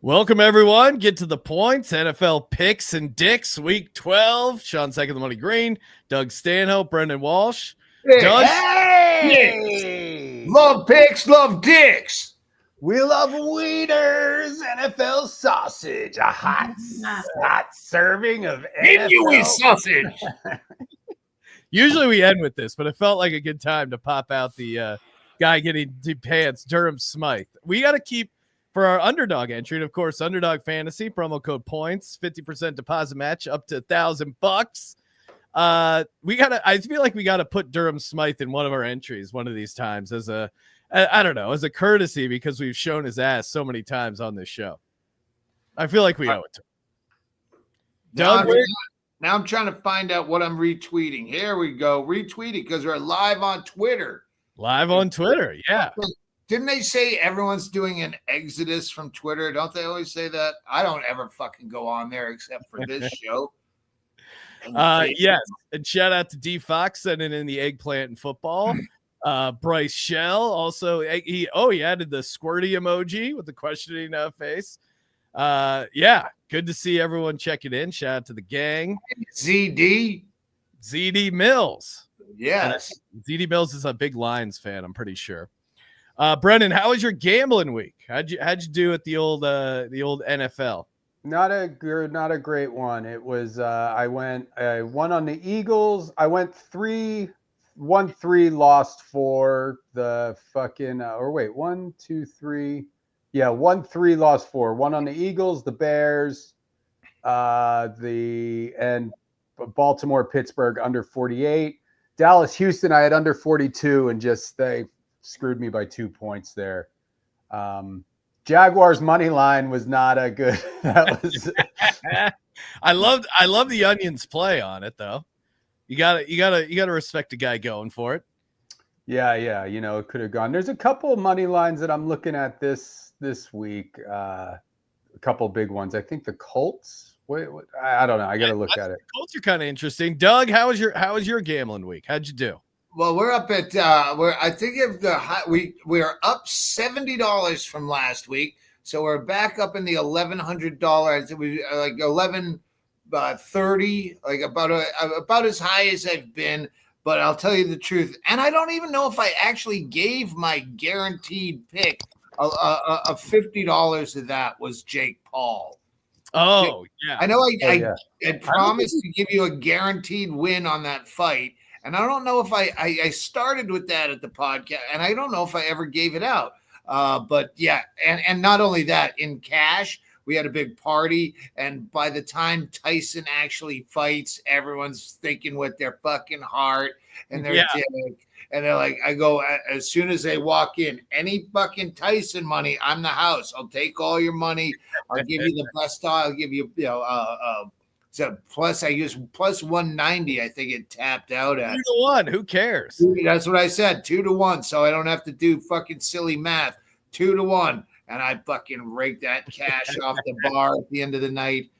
Welcome, everyone. Get to the points. NFL picks and dicks, week 12. Sean Second, the Money Green, Doug Stanhope, Brendon Walsh. Hey, Doug, hey! Love picks, love dicks. We love wieners, NFL sausage, a hot serving of NFL sausage. Usually we end with this, but it felt like a good time to pop out the guy getting deep pants, Durham Smythe. We got to keep for our underdog entry, and of course, Underdog Fantasy promo code points, 50% deposit match up to $1,000. I feel like we gotta put Durham Smythe in one of our entries one of these times as a as a courtesy, because we've shown his ass so many times on this show. I feel like we owe it to him. Doug, now I'm trying to find out what I'm retweeting. Here we go. Retweet it because we're live on Twitter. Live on Twitter, yeah. Didn't they say everyone's doing an exodus from Twitter? Don't they always say that? I don't ever fucking go on there except for this show. Yes, and shout out to D Fox sending in the eggplant and football. Bryce Shell also he added the squirty emoji with the questioning face. Yeah, good to see everyone checking in. Shout out to the gang. ZD Mills. Yes, ZD Mills is a big Lions fan, I'm pretty sure. Brendon, how was your gambling week? How'd you do at the old NFL? Not a great one. It was I won on the Eagles. I went 3-1-3, lost 4. The fucking 1-2-3. Yeah, 1-3, lost 4. One on the Eagles, the Bears, and Baltimore, Pittsburgh under 48. Dallas, Houston, I had under 42, and just they screwed me by 2 points there. Jaguars money line was not a good. That was. I love the Onions play on it though. You gotta respect a guy going for it. Yeah. You know, it could have gone. There's a couple of money lines that I'm looking at this week. A couple big ones. I think the Colts. Wait, I don't know. I gotta look at it. Colts are kind of interesting. Doug, how was your gambling week? How'd you do? Well, we're up at I think we're up $70 from last week, so we're back up in the $1,100. We like 1130, like about as high as I've been. But I'll tell you the truth, and I don't even know if I actually gave my guaranteed pick of $50 of that was Jake Paul. Oh yeah, I know. I promised to give you a guaranteed win on that fight. And I don't know if I started with that at the podcast, and I don't know if I ever gave it out. But yeah, and not only that, in cash, we had a big party, and by the time Tyson actually fights, everyone's thinking with their fucking heart and their dick. And they're like, I go, as soon as they walk in, any fucking Tyson money, I'm the house. I'll take all your money. I'll give you the best. I'll give you, so plus I use plus 190. I think it tapped out at 2-1. Who cares? That's what I said. 2-1. So I don't have to do fucking silly math. 2-1. And I fucking raked that cash off the bar at the end of the night.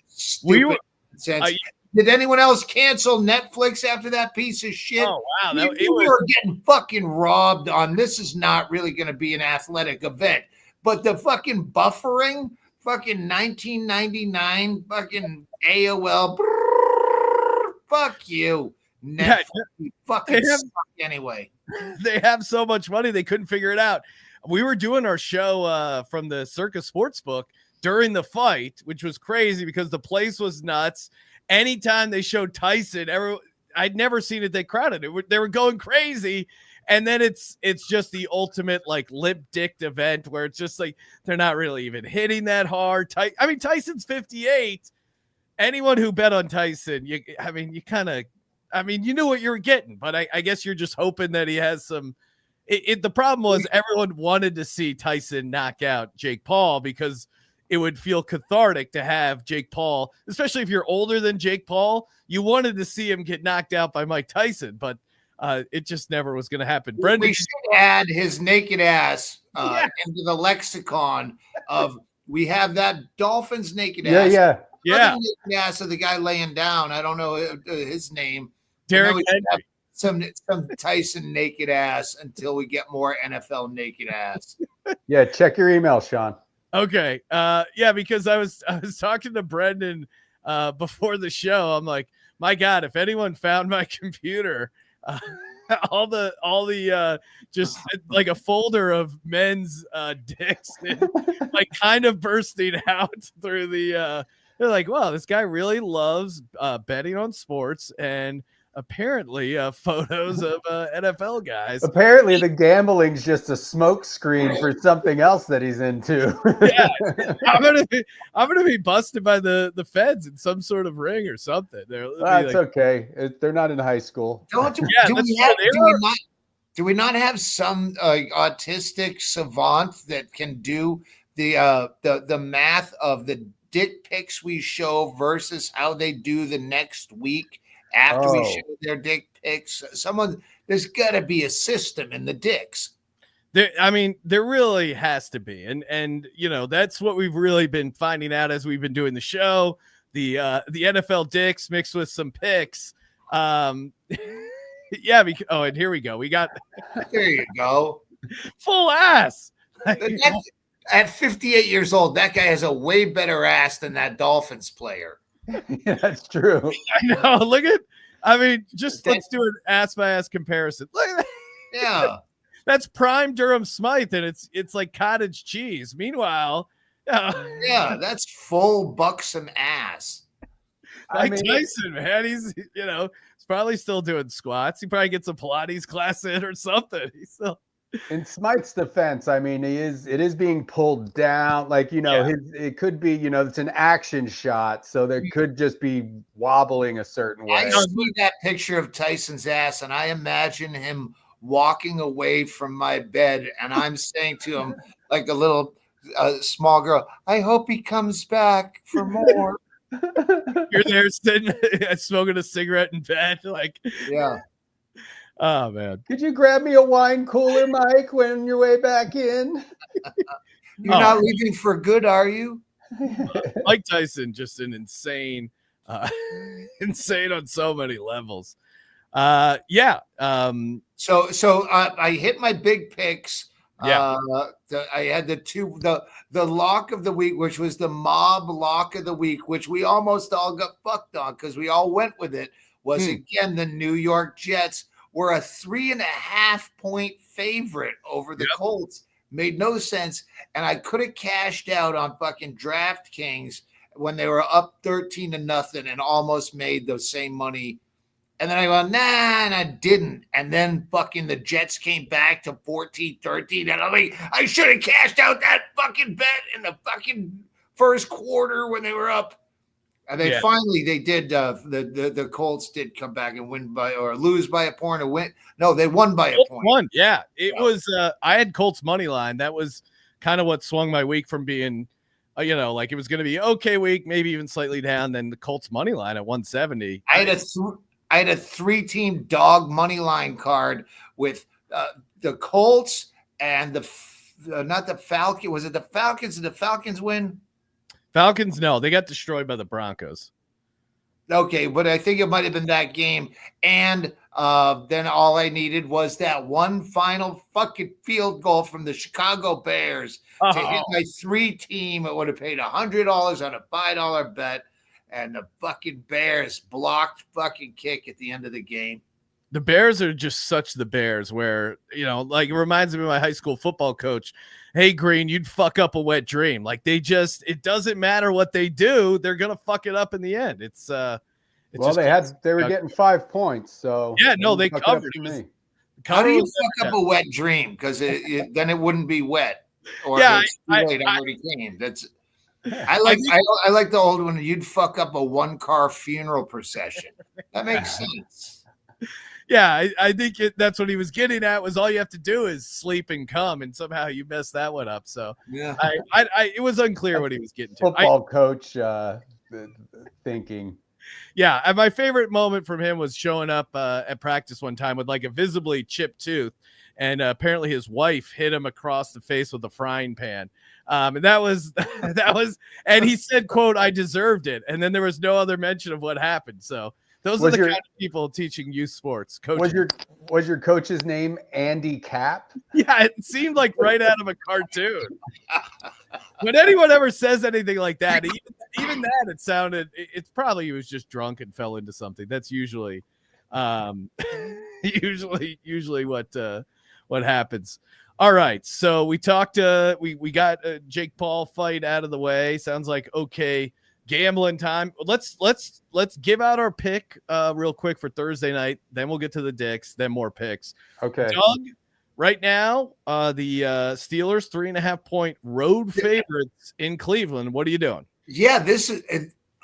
Stupid sense. Did anyone else cancel Netflix after that piece of shit? Oh wow. We were getting fucking robbed on. This is not really going to be an athletic event, but the fucking buffering. Fucking 1999 fucking AOL. Fuck you. Netflix, you fucking suck anyway. They have so much money they couldn't figure it out. We were doing our show from the Circus Sportsbook during the fight, which was crazy because the place was nuts. Anytime they showed Tyson, I'd never seen it. They crowded it. They were going crazy. And then it's just the ultimate like lip-dicked event where it's just like they're not really even hitting that hard. Tyson's 58. Anyone who bet on Tyson, you knew what you were getting, but I guess you're just hoping that he has some. The problem was everyone wanted to see Tyson knock out Jake Paul because it would feel cathartic to have Jake Paul, especially if you're older than Jake Paul. You wanted to see him get knocked out by Mike Tyson, but it just never was going to happen. Brendon, we should add his naked ass into the lexicon of we have that Dolphins naked ass. Yeah. Naked ass of the guy laying down. I don't know his name. Derek Henry. Some Tyson naked ass until we get more NFL naked ass. Yeah, check your email, Sean. Okay. Yeah, because I was talking to Brendon before the show. I'm like, my God, if anyone found my computer, all the just like a folder of men's dicks and like kind of bursting out through the they're like, wow, this guy really loves betting on sports and apparently photos of NFL guys. Apparently, the gambling's just a smoke screen for something else that he's into. Yeah, I'm gonna be busted by the feds in some sort of ring or something. That's okay. They're not in high school. Do we not have some autistic savant that can do the math of the dick pics we show versus how they do the next week after we show their dick pics? There's got to be a system in the dicks. There really has to be, and that's what we've really been finding out as we've been doing the show. The NFL dicks mixed with some pics. Yeah. And here we go. We got there. You go. Full ass. At 58 years old, that guy has a way better ass than that Dolphins player. Yeah, that's true. I know. Let's do an ass by ass comparison. Look at that. Yeah. That's prime Durham Smythe, and it's like cottage cheese. Meanwhile, yeah, that's full buxom ass. Tyson, man, he's probably still doing squats. He probably gets a Pilates class in or something. He's still. In Smythe's defense, it is being pulled down. It could be, it's an action shot, so there could just be wobbling a certain way. I see that picture of Tyson's ass, and I imagine him walking away from my bed, and I'm saying to him like a little small girl, I hope he comes back for more. You're there sitting smoking a cigarette in bed, yeah. Oh man, could you grab me a wine cooler, Mike, when you're way back in? You're not leaving for good, are you? Mike Tyson, just an insane insane on so many levels. Yeah. So I hit my big picks. Yeah. I had the lock of the week, which was the mob lock of the week, which we almost all got fucked on because we all went with it. Was again the New York Jets were a 3.5 point favorite over the Colts. Made no sense, and I could have cashed out on fucking DraftKings when they were up 13-0 and almost made the same money. And then I went, nah, and I didn't. And then fucking the Jets came back to 14-13. And I'm like, I should have cashed out that fucking bet in the fucking first quarter when they were up. And they finally, they did, the Colts did come back and win or lose by a point or win. No, they won by a point. Won, yeah. It was, I had Colts money line. That was kind of what swung my week from being, like it was going to be okay week, maybe even slightly down. Then the Colts money line at 170. I had a 3-team dog money line card with the Colts and not the Falcons. Was it the Falcons? Did the Falcons win? Falcons, no. They got destroyed by the Broncos. Okay, but I think it might have been that game. And then all I needed was that one final fucking field goal from the Chicago Bears to hit my 3-team. It would have paid $100 on a $5 bet. And the fucking Bears blocked fucking kick at the end of the game. The Bears are just such the Bears where, it reminds me of my high school football coach. Hey, Green, you'd fuck up a wet dream. It doesn't matter what they do. They're going to fuck it up in the end. They were getting 5 points. So yeah, no, they covered. How do you fuck up a wet dream? Because then it wouldn't be wet. Or it's too late, I already came. I like the old one. You'd fuck up a 1-car funeral procession. That makes sense. Yeah, I think that's what he was getting at. Was all you have to do is sleep and come, and somehow you messed that one up. So yeah, it was unclear what he was getting to. Football coach thinking. Yeah, and my favorite moment from him was showing up at practice one time with like a visibly chipped tooth, and apparently his wife hit him across the face with a frying pan. And that was, and he said, quote, I deserved it. And then there was no other mention of what happened. So those are the kind of people teaching youth sports. Coaching. Was your coach's name Andy Cap? Yeah, it seemed like right out of a cartoon. when anyone ever says anything like that, even that, it sounded. It's probably he was just drunk and fell into something. That's usually, usually what happens. All right, so we talked. We got Jake Paul fight out of the way. Sounds like okay gambling time. Let's give out our pick real quick for Thursday night. Then we'll get to the dicks. Then more picks. Okay, Doug. Right now, the Steelers 3.5-point road favorites in Cleveland. What are you doing? Yeah, this is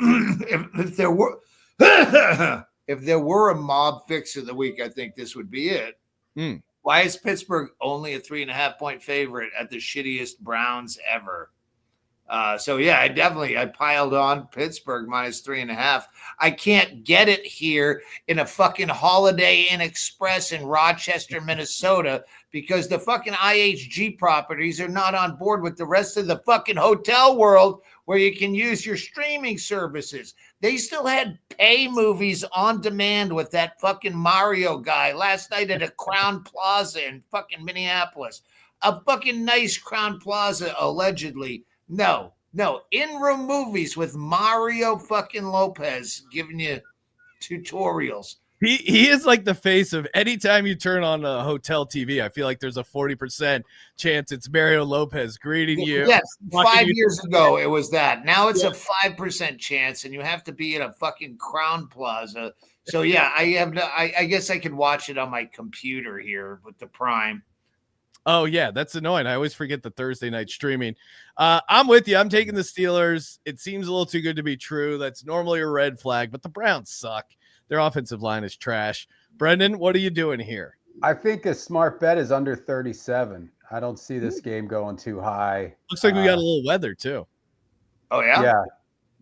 if there were if there were a mob fix of the week, I think this would be it. Why is Pittsburgh only a 3.5-point favorite at the shittiest Browns ever? So yeah, I piled on Pittsburgh minus 3.5. I can't get it here in a fucking Holiday Inn Express in Rochester, Minnesota, because the fucking IHG properties are not on board with the rest of the fucking hotel world where you can use your streaming services. They still had pay movies on demand with that fucking Mario guy last night at a Crown Plaza in fucking Minneapolis. A fucking nice Crown Plaza, allegedly. No, in-room movies with Mario fucking Lopez giving you tutorials. He is like the face of anytime you turn on a hotel TV. I feel like there's a 40% chance it's Mario Lopez greeting you. Yes, 5 years ago it was that. Now it's a 5% chance, and you have to be in a fucking Crown Plaza. So yeah, I guess I could watch it on my computer here with the Prime. Oh, yeah, that's annoying. I always forget the Thursday night streaming. I'm with you. I'm taking the Steelers. It seems a little too good to be true. That's normally a red flag, but the Browns suck. Their offensive line is trash. Brendon, what are you doing here? I think a smart bet is under 37. I don't see this game going too high. Looks like we got a little weather, too. Oh, yeah?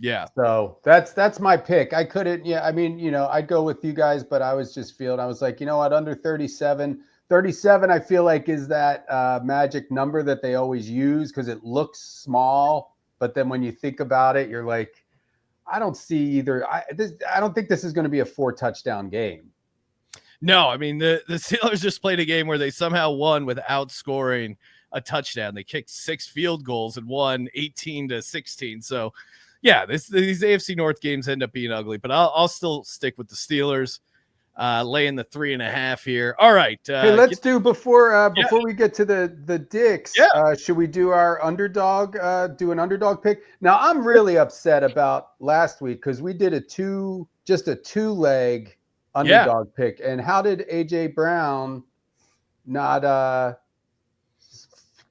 Yeah. So that's my pick. I couldn't, I mean, I'd go with you guys, but I was just feeling, I was like, you know what, under 37. 37, I feel like, is that magic number that they always use because it looks small. But then when you think about it, you're like, I don't see either. I don't think this is going to be a 4-touchdown game. No, I mean, the Steelers just played a game where they somehow won without scoring a touchdown. They kicked 6 field goals and won 18-16. So, yeah, these AFC North games end up being ugly. But I'll still stick with the Steelers. Laying the 3.5 here. All right. Hey, let's do before we get to the dicks. Yeah. Should we do our underdog? Do an underdog pick? Now I'm really upset about last week because we did a 2-leg underdog pick. And how did AJ Brown not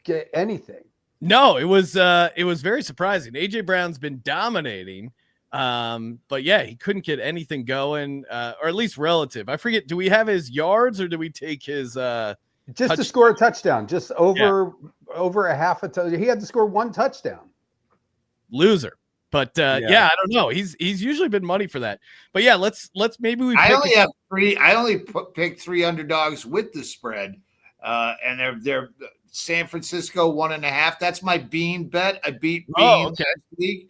get anything? No, it was very surprising. AJ Brown's been dominating. But yeah, he couldn't get anything going, or at least relative. I forget, do we have his yards or do we take his just to score a touchdown, just over a half a touchdown? He had to score 1 touchdown. Loser. But I don't know. He's usually been money for that. But yeah, let's maybe we I only picked 3 underdogs with the spread. And they're San Francisco 1.5. That's my Bean bet. I beat Bean last week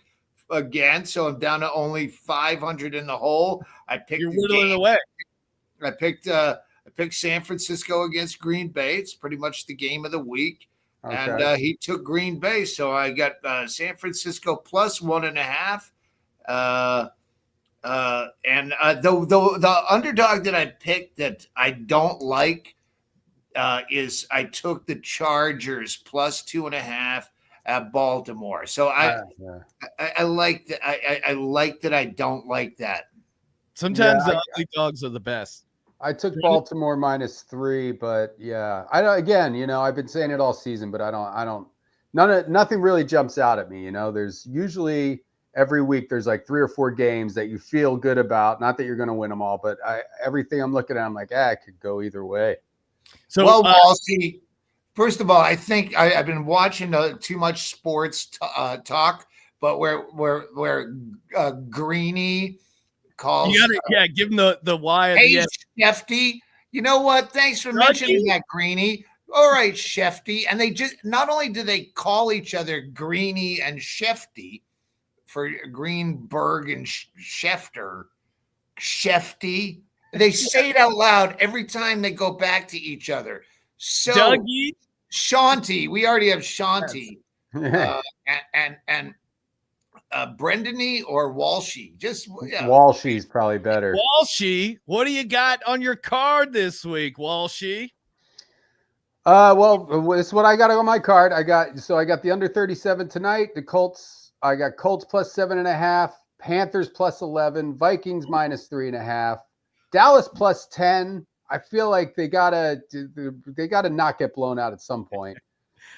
again, so I'm down to only 500 in the hole. I picked You're whittling away. I picked San Francisco against Green Bay. It's pretty much the game of the week. Okay. And he took Green Bay, so I got San Francisco plus 1.5. And the underdog that I picked that I don't like is I took the Chargers plus 2.5 at Baltimore. So I like that. I like that. I don't like that. Some ugly dogs are the best. I took Baltimore -3, but I've been saying it all season, but nothing really jumps out at me. There's usually every week there's like 3 or 4 games that you feel good about. Not that you're going to win them all, but everything I'm looking at, I'm like, it could go either way. So, Walshy, first of all, I think I've been watching too much sports talk, but where Greeny calls, give him the why. Hey, Shefty, you know what? Thanks for mentioning that, Greeny. All right, Shefty, and they just not only do they call each other Greeny and Shefty for Greenberg and Schefter, Shefty. They say it out loud every time they go back to each other. So, Dougie, Shanti, we already have Shanti. and Brendon or Walshy. Just Walshy's probably better. Walshy, what do you got on your card this week, Walshy? Well, it's what I got on my card. I got the under 37 tonight. The Colts. I got Colts plus 7.5. Panthers plus 11. Vikings minus 3.5. Dallas plus 10. I feel like they gotta not get blown out at some point.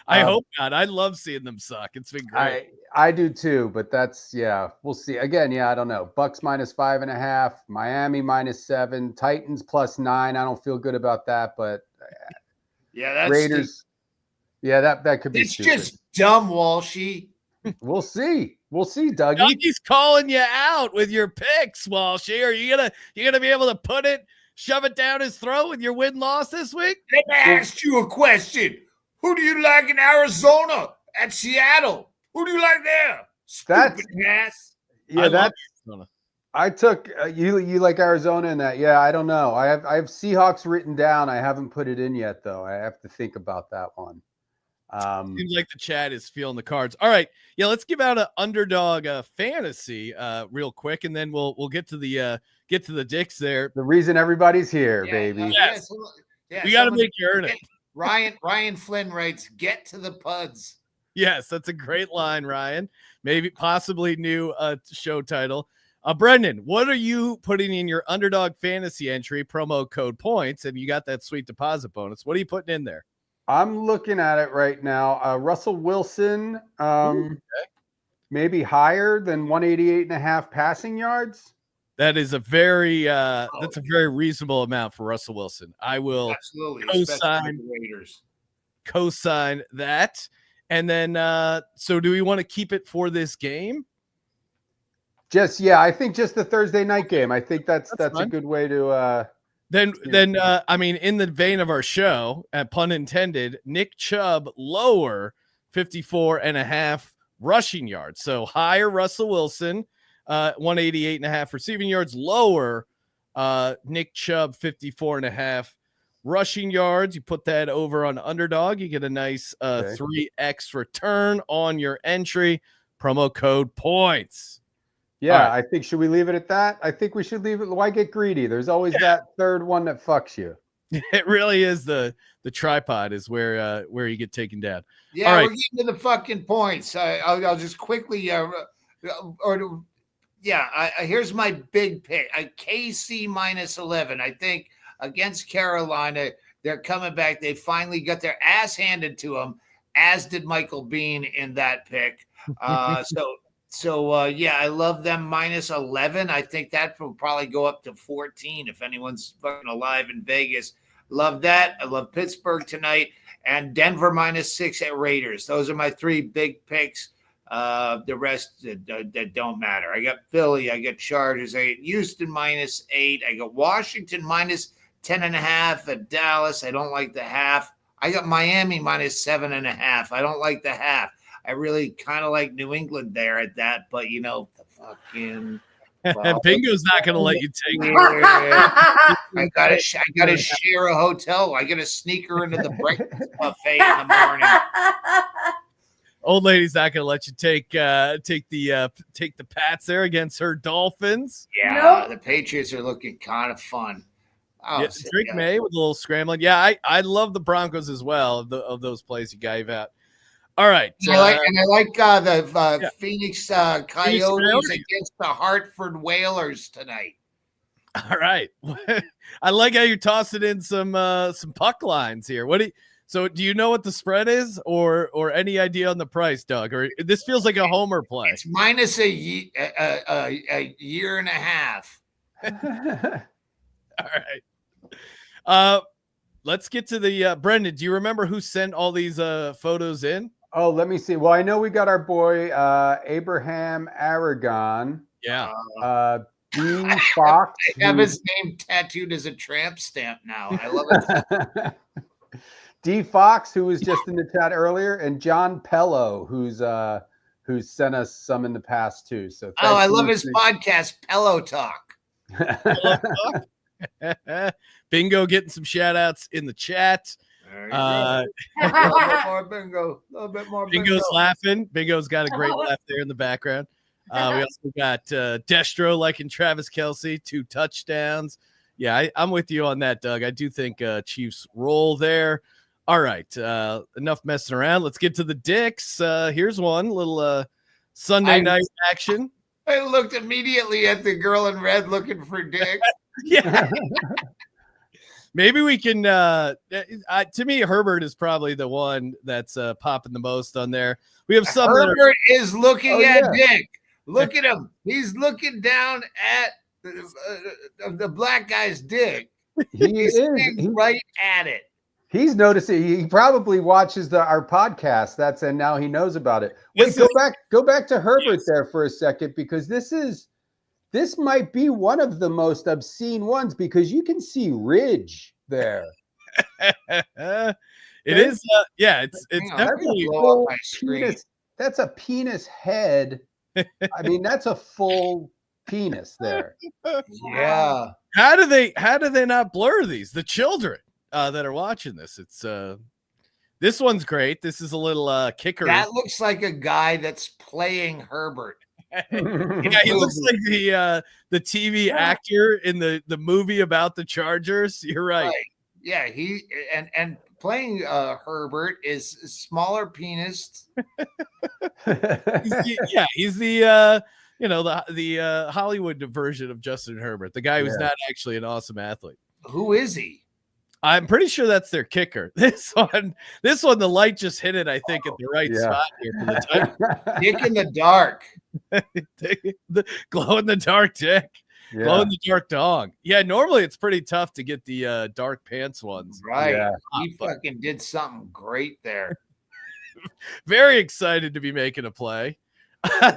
I hope not. I love seeing them suck. It's been great. I do too, but we'll see. Again, I don't know. Bucks minus 5.5. Miami minus 7. Titans plus 9. I don't feel good about that, but that's Raiders. Yeah, that could be. It's just dumb, Walshy. We'll see. Dougie. Dougie's calling you out with your picks, Walshy. Are you gonna be able to shove it down his throat with your win-loss this week? Let me ask you a question. Who do you like in Arizona? At Seattle? Who do you like there? Stupid ass. Yeah, I took you like Arizona in that. Yeah, I don't know. I have Seahawks written down. I haven't put it in yet though. I have to think about that one. Seems like the chat is feeling the cards. All right, yeah, let's give out an underdog fantasy real quick, and then we'll get to the dicks there. The reason everybody's here, baby. Yes. We got to make you earn it. Ryan Flynn writes, "Get to the puds." Yes, that's a great line, Ryan. Maybe possibly new show title. Brendon, what are you putting in your underdog fantasy entry promo code points? And you got that sweet deposit bonus. What are you putting in there? I'm looking at it right now. Russell Wilson, maybe higher than 188.5 passing yards. That is a very that's a very reasonable amount for Russell Wilson. I will absolutely co-sign that. And then so do we want to keep it for this game? I think just the Thursday night game. I think that's a good way to Then I mean, in the vein of our show, pun intended, Nick Chubb lower 54.5 rushing yards. So higher Russell Wilson, 188.5 receiving yards, lower Nick Chubb 54.5 rushing yards. You put that over on underdog, you get a nice 3x return on your entry. Promo code points. Yeah, right. I think, should we leave it at that? I think we should leave it. Why get greedy? There's always that third one that fucks you. It really is the tripod is where you get taken down. Yeah, we're getting to the fucking points. I'll just quickly here's my big pick. KC minus 11. I think against Carolina, they're coming back. They finally got their ass handed to them, as did Michael Bean in that pick. So I love them minus 11. I think that will probably go up to 14 if anyone's fucking alive in Vegas. Love that. I love Pittsburgh tonight and Denver minus 6 at Raiders. Those are my three big picks. The rest that don't matter. I got Philly. I got Chargers. I got Houston minus 8. I got Washington minus 10.5 at Dallas. I don't like the half. I got Miami minus 7.5. I don't like the half. I really kind of like New England there at that, but the fucking Bingo's not going to let you take it. I gotta share a hotel. I gotta sneak her into the breakfast buffet in the morning. Old lady's not going to let you take the Pats there against her Dolphins. Yeah, The Patriots are looking kind of fun. Drake May with a little scrambling. Yeah, I love the Broncos as well of those plays you gave out. All right. I like the Phoenix Coyotes against the Hartford Whalers tonight. All right. I like how you're tossing in some puck lines here. So do you know what the spread is or any idea on the price, Doug? Or this feels like a homer play. It's minus a year and a half. All right. Let's get to the Brendon. Do you remember who sent all these photos in? Oh, let me see. Well, I know we got our boy Abraham Aragon. Yeah. Dean Fox. I have his name tattooed as a tramp stamp now. I love it. D Fox, who was just in the chat earlier, and John Pello, who's sent us some in the past too. So I love his podcast, Pello Talk. Bingo getting some shout outs in the chat. There you go. A little bit more bingo. A little bit more bingo. Bingo's laughing. Bingo's got a great laugh there in the background. We also got Destro liking Travis Kelce, 2 touchdowns. Yeah, I'm with you on that, Doug. I do think Chiefs roll there. All right, enough messing around. Let's get to the dicks. Here's one little Sunday night action. I looked immediately at the girl in red looking for dick. Yeah. Maybe we can to me, Herbert is probably the one that's popping the most on there. We have some Herbert is looking at dick. Look at him. He's looking down at the black guy's dick. He's right at it. He's noticing. He probably watches our podcast. And now he knows about it. Wait, go back to Herbert there for a second, because this might be one of the most obscene ones, because you can see ridge there. It is. It's definitely full penis. That's a penis head. I mean, that's a full penis there. Yeah. How do they not blur these? The children that are watching this. It's this one's great. This is a little kicker. That looks like a guy that's playing Herbert. Yeah, he looks like the TV actor in the movie about the Chargers. You're right. Yeah, he and playing Herbert is smaller penis. He's the the Hollywood version of Justin Herbert, the guy who's not actually an awesome athlete. Who is he? I'm pretty sure that's their kicker. This one, the light just hit it, I think, at the right spot here for the time. Dick in the dark. The glow in the dark dick. Yeah. Glow in the dark dong. Yeah, normally it's pretty tough to get the dark pants ones. Right. Yeah. He fucking did something great there. Very excited to be making a play.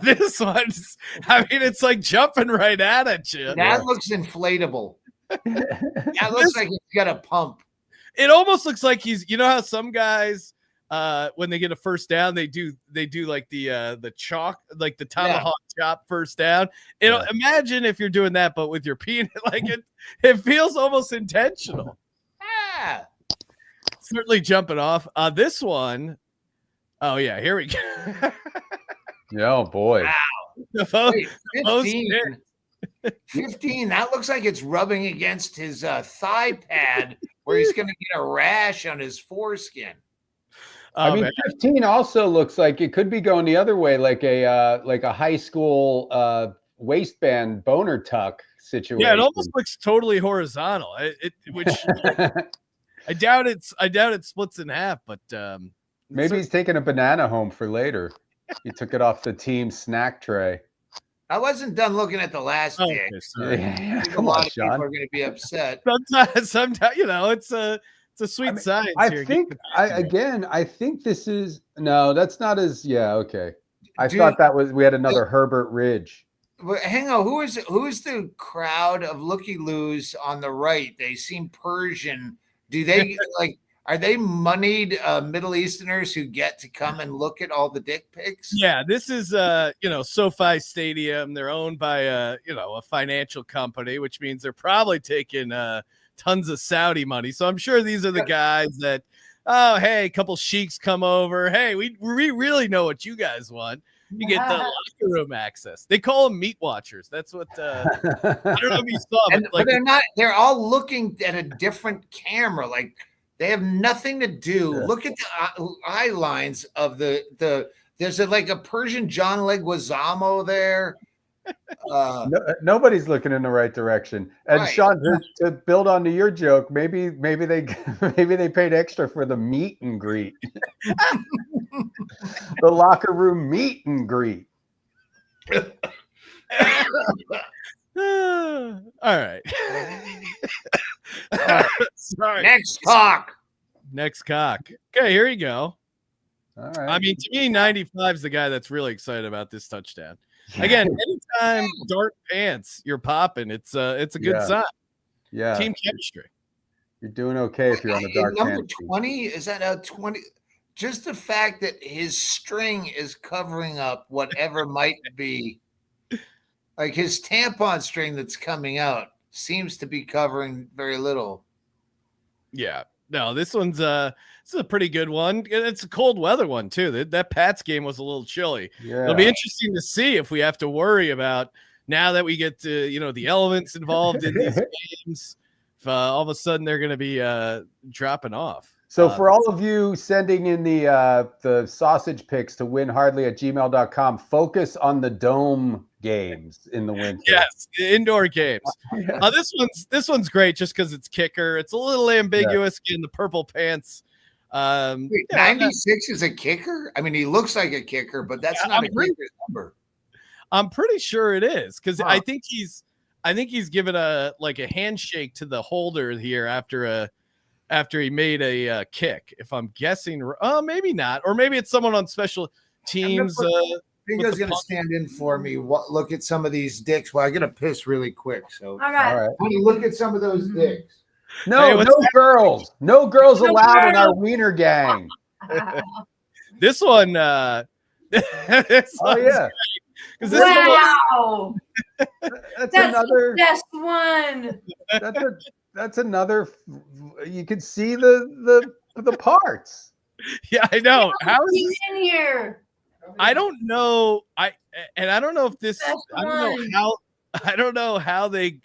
This one's, I mean, it's like jumping right at you. That looks inflatable. That looks like he's got a pump. It almost looks like he's, you know how some guys when they get a first down, they do like the chalk, like the tomahawk chop first down. Imagine if you're doing that, but with your penis, like it feels almost intentional. Yeah. Certainly jumping off. This one, oh yeah, here we go. Oh boy. Wow. Wait, 15. That looks like it's rubbing against his thigh pad where he's going to get a rash on his foreskin. I mean, 15 also looks like it could be going the other way, like a high school waistband boner tuck situation. Yeah, it almost looks totally horizontal. Which I doubt it splits in half, but maybe he's taking a banana home for later. He took it off the team snack tray. I wasn't done looking at the last dick. Yeah, a lot of people are going to be upset. Sometimes, it's a sweet science. I think this is that's not as okay. I thought that was we had another Herbert Ridge. But hang on, who is the crowd of looky-loos on the right? They seem Persian. Do they are they moneyed Middle Easterners who get to come and look at all the dick pics? Yeah, this is SoFi Stadium. They're owned by a financial company, which means they're probably taking tons of Saudi money. So I'm sure these are the guys that, oh, hey, a couple sheiks come over. Hey, we really know what you guys want. You get the locker room access. They call them meat watchers. That's what I don't know if you saw, but they're not. They're all looking at a different camera. Like they have nothing to do. Yeah. Look at the eye lines of the. There's like a Persian John Leguizamo there. Nobody's looking in the right direction. And right. Sean, to build onto your joke, maybe they paid extra for the meet and greet, the locker room meet and greet. All right. Sorry. Next cock. Okay, here you go. All right. I mean, to me, 95 is the guy that's really excited about this touchdown. Again, anytime dark pants you're popping, it's a good sign. Yeah, team chemistry. You're doing okay if you're on the dark number pants. 20 is that a 20? Just the fact that his string is covering up whatever might be, like his tampon string that's coming out seems to be covering very little. Yeah, No, this is a pretty good one. It's a cold weather one too. That Pats game was a little chilly. Yeah. It'll be interesting to see if we have to worry about now that we get to the elements involved in these games. If all of a sudden they're going to be dropping off. So for all of you sending in the sausage pics to winhardly@gmail.com, focus on the dome games in the winter. Yes, the indoor games. Yeah. This one's great just because it's kicker. It's a little ambiguous in the purple pants. Wait, 96 is a kicker? I mean, he looks like a kicker, but that's not a kicker's number. I'm pretty sure it is because I think he's given a handshake to the holder here after he made a kick. If I'm guessing, maybe not, or maybe it's someone on special teams. Bingo's going to stand in for me. Look at some of these dicks. Well, I got to piss really quick. So, all right. Look at some of those dicks. No girls. No girls allowed in our wiener gang. This one. Wow. That's another best one. That's another. You can see the parts. Yeah, I know. How is He's in here? I don't know. I don't know if this. I don't know how they.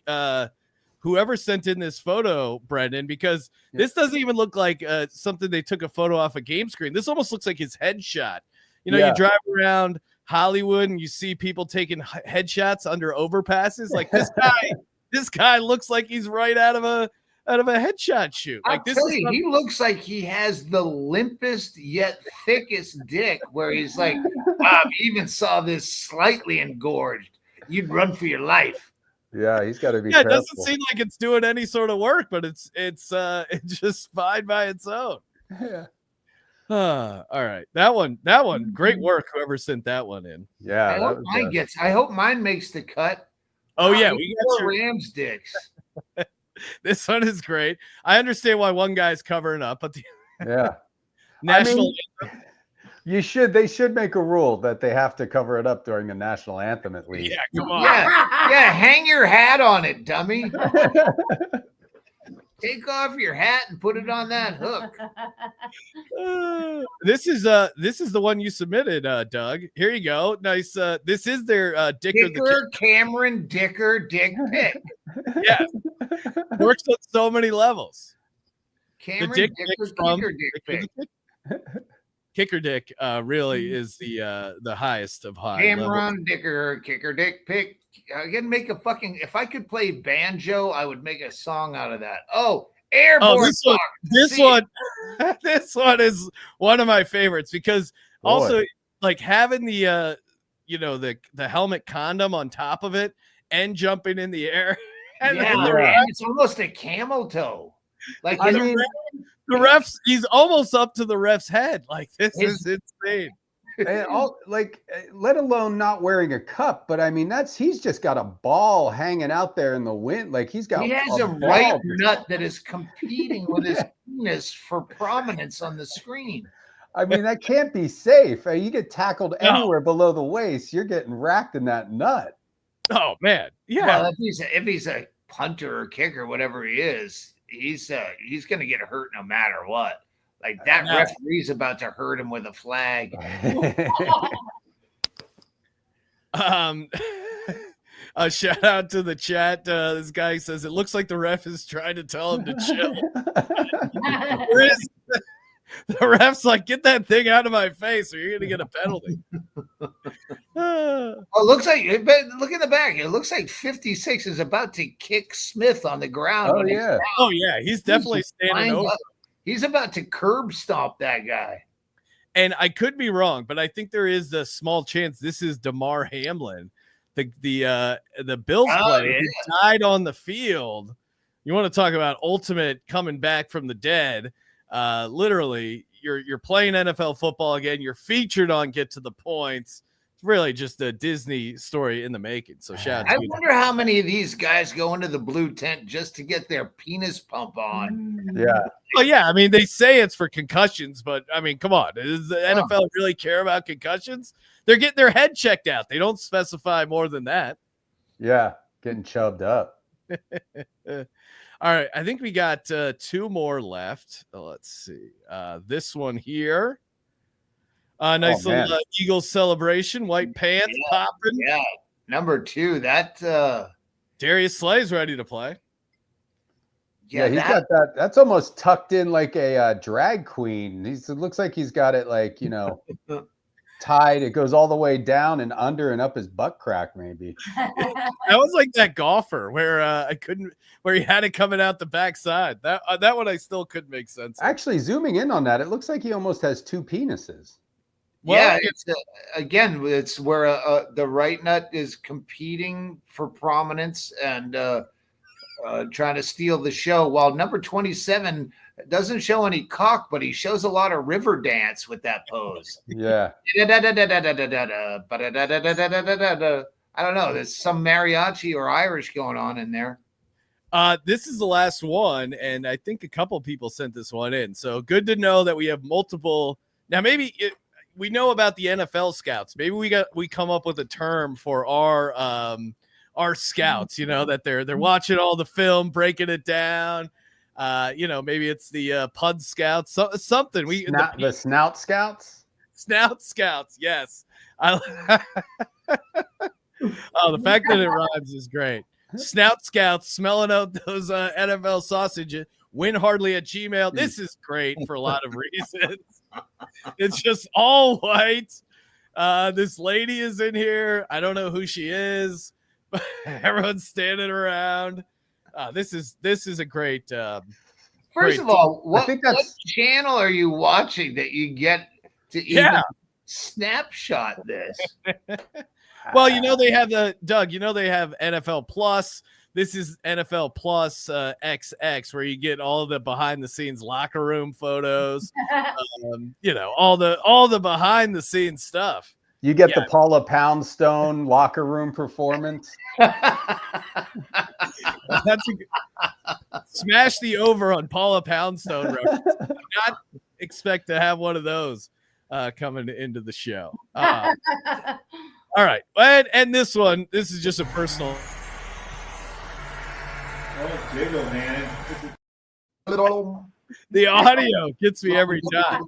Whoever sent in this photo, Brendon, because this doesn't even look like something they took a photo off a game screen. This almost looks like his headshot. You drive around Hollywood and you see people taking headshots under overpasses. Like this guy looks like he's right out of a headshot shoot. Like he looks like he has the limpest yet thickest dick. Where he's like, Bob, you even saw this slightly engorged. You'd run for your life. Yeah, he's got to be. Careful. It doesn't seem like it's doing any sort of work, but it's just fine by its own. Yeah. All right, that one, great work. Whoever sent that one in. Yeah, I hope mine makes the cut. Oh yeah, we got your Rams dicks. This one is great. I understand why one guy's covering up, but national. They should make a rule that they have to cover it up during the national anthem at least. Yeah, come on. Yeah, hang your hat on it, dummy. Take off your hat and put it on that hook. This is the one you submitted, Doug. Here you go. Nice. This is their Dicker Cameron Dicker dick pic. Yeah, works on so many levels. Cameron Dicker Kicker dick pic. Kicker dick really is the highest of high. Cameron Dicker Kicker dick pic. I can make if I could play banjo, I would make a song out of that. Oh, airborne. This one is one of my favorites because also like having the the helmet condom on top of it and jumping in the air. And it's almost a camel toe. Like the refs, he's almost up to the ref's head. Like this is insane. And let alone not wearing a cup, but I mean he's just got a ball hanging out there in the wind. Like he has a right nut that is competing with his penis for prominence on the screen. I mean that can't be safe. You get tackled anywhere below the waist, you're getting racked in that nut. Oh man, yeah. Well, if he's a punter or kicker, whatever he is, he's going to get hurt no matter what. Like that referee's about to hurt him with a flag. A shout out to the chat. This guy says it looks like the ref is trying to tell him to chill. The ref's like, get that thing out of my face or you're going to get a penalty. It looks like, look in the back. It looks like 56 is about to kick Smith on the ground. Oh, yeah. He's definitely standing over. He's about to curb stomp that guy. And I could be wrong, but I think there is a small chance this is DeMar Hamlin, the Bills player who died on the field. You want to talk about ultimate coming back from the dead. Literally, you're playing NFL football again. You're featured on Get to the Points. It's really just a Disney story in the making. So shout out to you. I wonder how many of these guys go into the blue tent just to get their penis pump on. Yeah. Well, yeah. I mean, they say it's for concussions, but I mean, come on. Does the NFL really care about concussions? They're getting their head checked out. They don't specify more than that. Yeah. Getting chubbed up. All right, I think we got 2 more left. Let's see. This one here. Nice little Eagles celebration. White pants popping. Yeah, number 2. That Darius Slay's ready to play. Yeah, he's got that. That's almost tucked in like a drag queen. It looks like he's got it like, tied. It goes all the way down and under and up his butt crack, maybe. That was like that golfer where where he had it coming out the backside. That one I still couldn't make sense of. Actually, zooming in on that, it looks like he almost has 2 penises. Well, yeah, it's where the right nut is competing for prominence and trying to steal the show, while number 27 doesn't show any cock, but he shows a lot of river dance with that pose. Yeah. I don't know. There's some mariachi or Irish going on in there. This is the last one, and I think a couple people sent this one in. So good to know that we have multiple. Now, maybe we know about the NFL scouts. Maybe we come up with a term for our scouts, that they're watching all the film, breaking it down. Maybe it's the Pud Scouts, something. The Snout Scouts? Snout Scouts, yes. The fact that it rhymes is great. Snout Scouts, smelling out those NFL sausages. WinHardly at Gmail. This is great for a lot of reasons. It's just all white. This lady is in here. I don't know who she is. Everyone's standing around. This is a great. First of all, what channel are you watching that you get to even snapshot this? Well, they have they have NFL Plus. This is NFL Plus XX, where you get all the behind the scenes locker room photos. All the behind the scenes stuff. You get the Paula Poundstone locker room performance. Smash the over on Paula Poundstone reference. Do not expect to have one of those coming into the show. All right. And this is just a personal. Oh, jiggle, man. The audio gets me every time.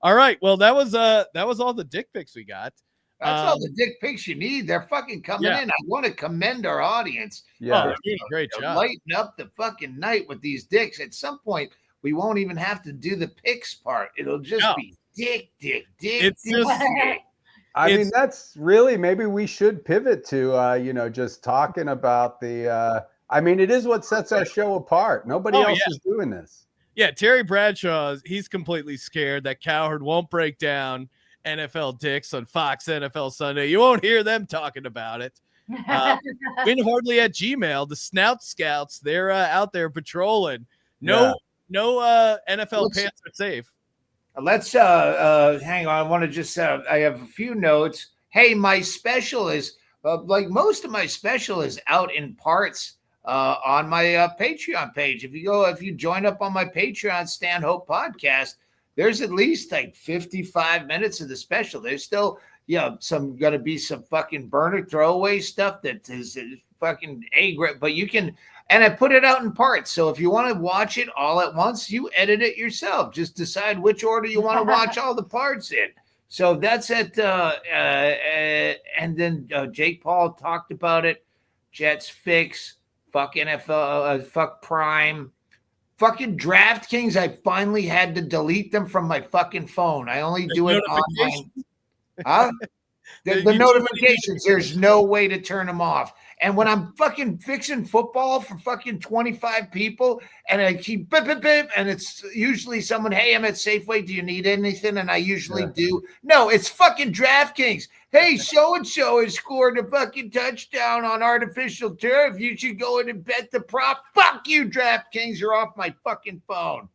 All right. Well, that was all the dick pics we got. That's all the dick pics you need. They're fucking coming in. I want to commend our audience. Yeah, great job. Lighten up the fucking night with these dicks. At some point, we won't even have to do the pics part. It'll just be dick. It's just. I mean, that's really, maybe we should pivot to, just talking about the, it is what sets our show apart. Nobody else is doing this. Yeah. Terry Bradshaw, he's completely scared that Cowherd won't break down NFL dicks on Fox NFL Sunday. You won't hear them talking about it. WinHardly at Gmail, the Snout Scouts, they're out there patrolling. No NFL pants are safe. Let's hang on. I want to just I have a few notes. Hey, my special is like most of my special is out in parts on my Patreon page. If you join up on my Patreon Stanhope podcast, there's at least like 55 minutes of the special. There's still gonna be some fucking burner throwaway stuff that is fucking A-grade, but you can. And I put it out in parts. So if you want to watch it all at once, you edit it yourself. Just decide which order you want to watch all the parts in. So that's it. And then Jake Paul talked about it. Jets fix. Fuck NFL. Fuck Prime. Fucking DraftKings. I finally had to delete them from my fucking phone. I only do it online. Huh? The notifications, there's no way to turn them off. And when I'm fucking fixing football for fucking 25 people and I keep beep, beep, beep, and it's usually someone, hey, I'm at Safeway. Do you need anything? And I usually do. No, it's fucking DraftKings. Hey, so-and-so has scored a fucking touchdown on artificial turf. You should go in and bet the prop. Fuck you, DraftKings. You're off my fucking phone.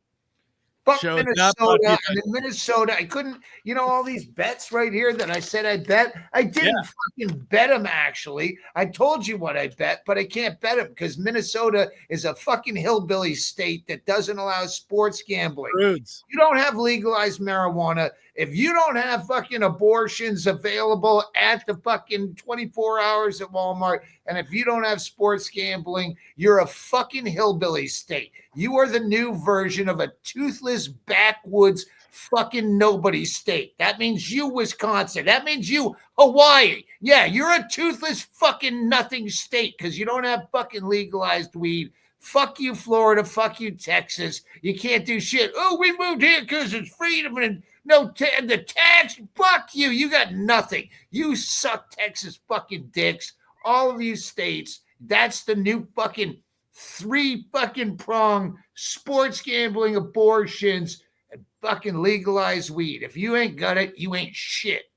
Fuck Show is not Minnesota. brought to you I'm in Minnesota. I couldn't, all these bets right here that I said I bet. I didn't fucking bet them, actually. I told you what I bet, but I can't bet them because Minnesota is a fucking hillbilly state that doesn't allow sports gambling. Prudes. You don't have legalized marijuana. If you don't have fucking abortions available at the fucking 24 hours at Walmart, and if you don't have sports gambling, you're a fucking hillbilly state. You are the new version of a toothless backwoods fucking nobody state. That means you, Wisconsin. That means you, Hawaii. Yeah, you're a toothless fucking nothing state because you don't have fucking legalized weed. Fuck you, Florida. Fuck you, Texas. You can't do shit. Oh, we moved here because it's freedom and the tax. Fuck you. You got nothing. You suck, Texas fucking dicks. All of you states. That's the new fucking 3 fucking prong sports gambling, abortions, and fucking legalized weed. If you ain't got it, you ain't shit.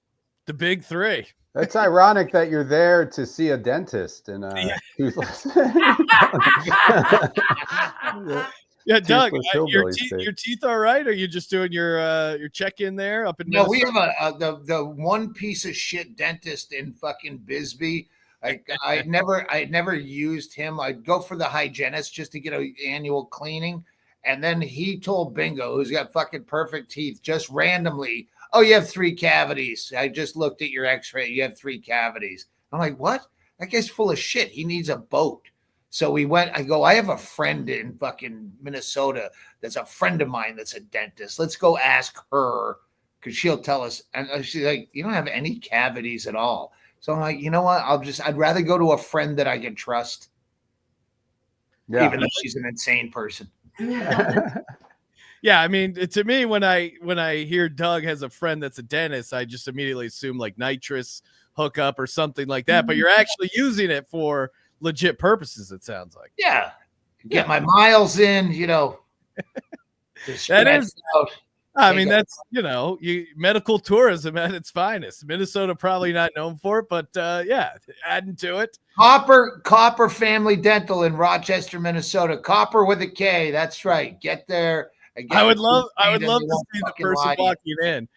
The big 3. That's ironic that you're there to see a dentist and toothless. Yeah, Doug, Toothless your teeth all right? Are you just doing your check-in there up in No, Minnesota? we have the one piece of shit dentist in fucking Bisbee. I never used him. I'd go for the hygienist just to get an annual cleaning. And then he told Bingo, who's got fucking perfect teeth, just randomly, oh, you have 3 cavities. I just looked at your x-ray. You have 3 cavities. I'm like, what? That guy's full of shit. He needs a boat. So we went, I go, I have a friend in fucking Minnesota that's a friend of mine that's a dentist. Let's go ask her because she'll tell us. And she's like, you don't have any cavities at all. So I'm like, you know what? I'd rather go to a friend that I can trust. Yeah. Even though she's an insane person. Yeah, I mean, to me, when I hear Doug has a friend that's a dentist, I just immediately assume like nitrous hookup or something like that. But you're actually using it for legit purposes, it sounds like. Yeah. Get my miles in, that is out. I mean, that's, medical tourism at its finest. Minnesota probably not known for it, but adding to it. Copper Family Dental in Rochester, Minnesota. Copper with a K. That's right. Get there. I would love to see the person walking in.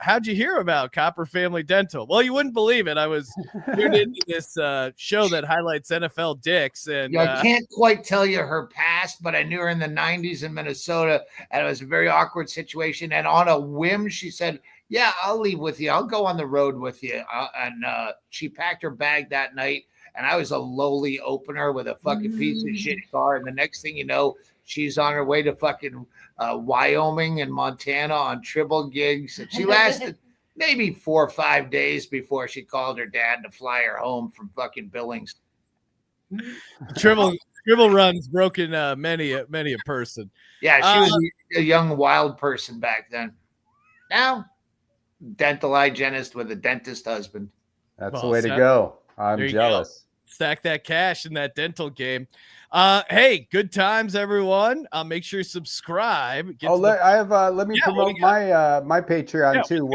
How'd you hear about Copper Family Dental? Well, you wouldn't believe it. I was tuned into this show that highlights NFL dicks, and I can't quite tell you her past, but I knew her in the 90s in Minnesota, and it was a very awkward situation. And on a whim, she said, "Yeah, I'll leave with you. I'll go on the road with you." And she packed her bag that night, and I was a lowly opener with a fucking piece of shit car. And the next thing you know, she's on her way to fucking Wyoming and Montana on triple gigs. And she lasted maybe 4 or 5 days before she called her dad to fly her home from fucking Billings. Triple runs broken many a person. Yeah, she was a young wild person back then. Now, dental hygienist with a dentist husband. That's the way to go. I'm jealous. Stack that cash in that dental game. Hey, good times, everyone. Make sure you subscribe. Let me promote my Patreon too.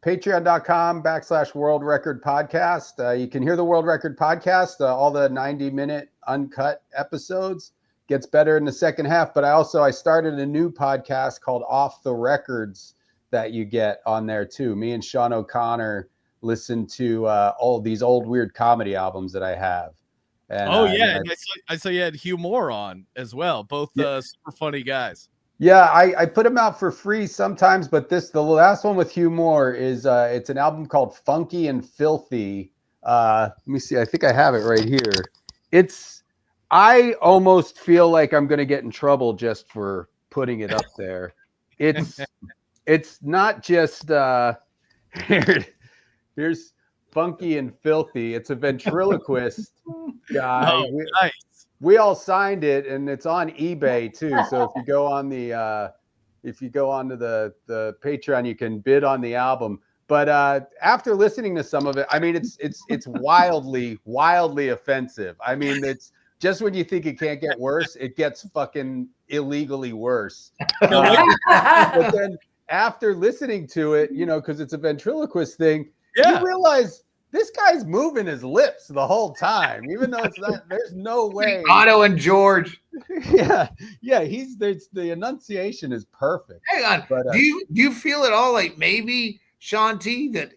Patreon.com/World Record Podcast. You can hear the World Record Podcast, all the 90-minute uncut episodes. Gets better in the second half, but I started a new podcast called Off the Records that you get on there too. Me and Sean O'Connor listen to all these old weird comedy albums that I have. And, I saw you had Hugh Moore on as well. Both super funny guys. Yeah, I put them out for free sometimes, but the last one with Hugh Moore is it's an album called Funky and Filthy. Let me see. I think I have it right here. I almost feel like I'm going to get in trouble just for putting it up there. It's not just here's Funky and Filthy. It's a ventriloquist guy. Oh, nice. We all signed it, and it's on eBay too. So if you go on the onto the Patreon, you can bid on the album. But after listening to some of it, I mean, it's wildly offensive. I mean, it's just when you think it can't get worse, it gets fucking illegally worse. But then after listening to it, because it's a ventriloquist thing, you realize This guy's moving his lips the whole time, even though it's not. There's no way. Otto and George. Yeah. The enunciation is perfect. Hang on. But, do you feel at all like maybe Shanti that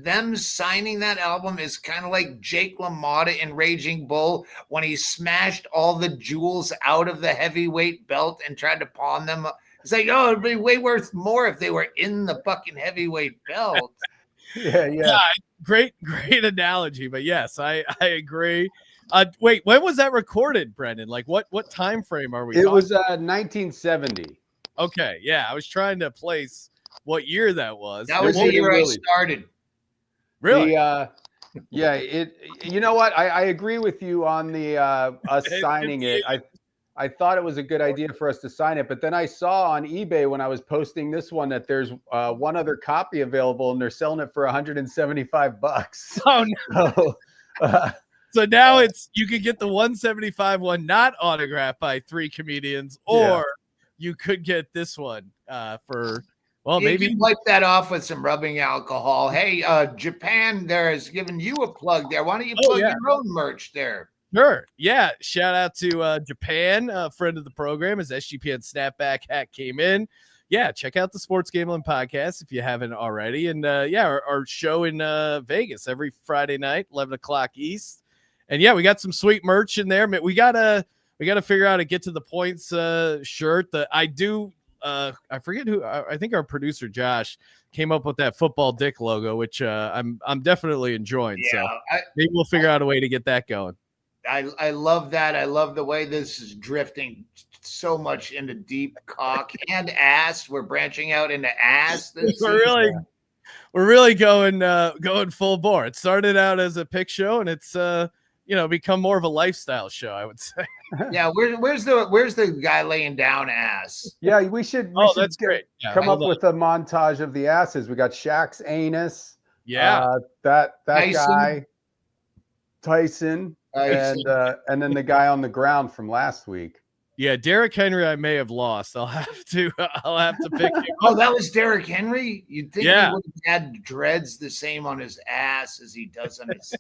them signing that album is kind of like Jake LaMotta in Raging Bull when he smashed all the jewels out of the heavyweight belt and tried to pawn them. It's like, oh, it'd be way worth more if they were in the fucking heavyweight belt. Yeah. Great analogy. But yes, I agree. Wait, when was that recorded, Brendon? Like what time frame are we It talking? was 1970. Okay, yeah. I was trying to place what year that was. That was the year I started. Really? You know what? I agree with you on the us signing it. I thought it was a good idea for us to sign it, but then I saw on eBay when I was posting this one that there's one other copy available and they're selling it for $175. Oh no. So, So now you could get the 175 one not autographed by 3 comedians, or you could get this one for maybe you wipe that off with some rubbing alcohol. Hey, Japan there is giving you a plug there. Why don't you plug your own merch there? Sure. Yeah. Shout out to Japan, a friend of the program, as SGPN Snapback hat came in. Yeah, check out the Sports Gambling Podcast if you haven't already. And our show in Vegas every Friday night, 11 o'clock East. And yeah, we got some sweet merch in there. We gotta figure out how to get to the points shirt. I forget who. I think our producer Josh came up with that football dick logo, which I'm definitely enjoying. Yeah, so maybe we'll figure out a way to get that going. I love that. I love the way this is drifting so much into deep cock and ass. We're branching out into ass. We're really going full bore. It started out as a pic show, and it's become more of a lifestyle show, I would say. Yeah, where's the guy laying down ass? Yeah, we should that's great. Yeah, come up with a montage of the asses. We got Shaq's anus. Yeah, that Tyson. guy, Tyson. And then the guy on the ground from last week. Yeah, Derrick Henry, I may have lost. I'll have to pick him. Oh, that was Derrick Henry? You'd think he would have had dreads the same on his ass as he does on his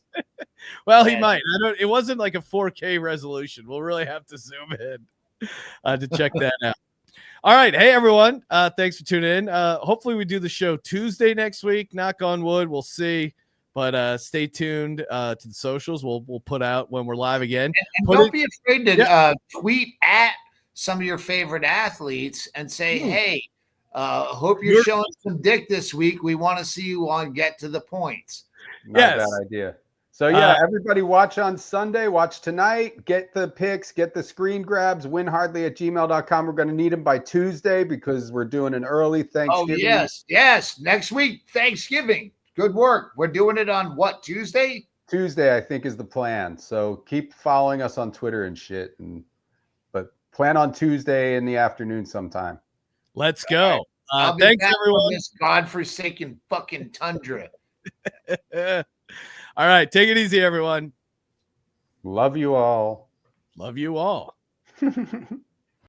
Well, he might. It wasn't like a 4K resolution. We'll really have to zoom in to check that out. All right. Hey, everyone. Thanks for tuning in. Hopefully we do the show Tuesday next week. Knock on wood. We'll see. But stay tuned to the socials. We'll put out when we're live again. And don't be afraid to tweet at some of your favorite athletes and say, hey, hope you're showing some dick this week. We want to see you on Get to the Points. Not a bad idea. So, everybody watch on Sunday. Watch tonight. Get the pics. Get the screen grabs. WinHardly@gmail.com. We're going to need them by Tuesday because we're doing an early Thanksgiving. Oh, yes. Next week, Thanksgiving. Good work. We're doing it on what, Tuesday? Tuesday, I think, is the plan. So keep following us on Twitter and shit. But plan on Tuesday in the afternoon sometime. Let's go. Thanks, everyone. This godforsaken fucking tundra. All right. Take it easy, everyone. Love you all. Love you all.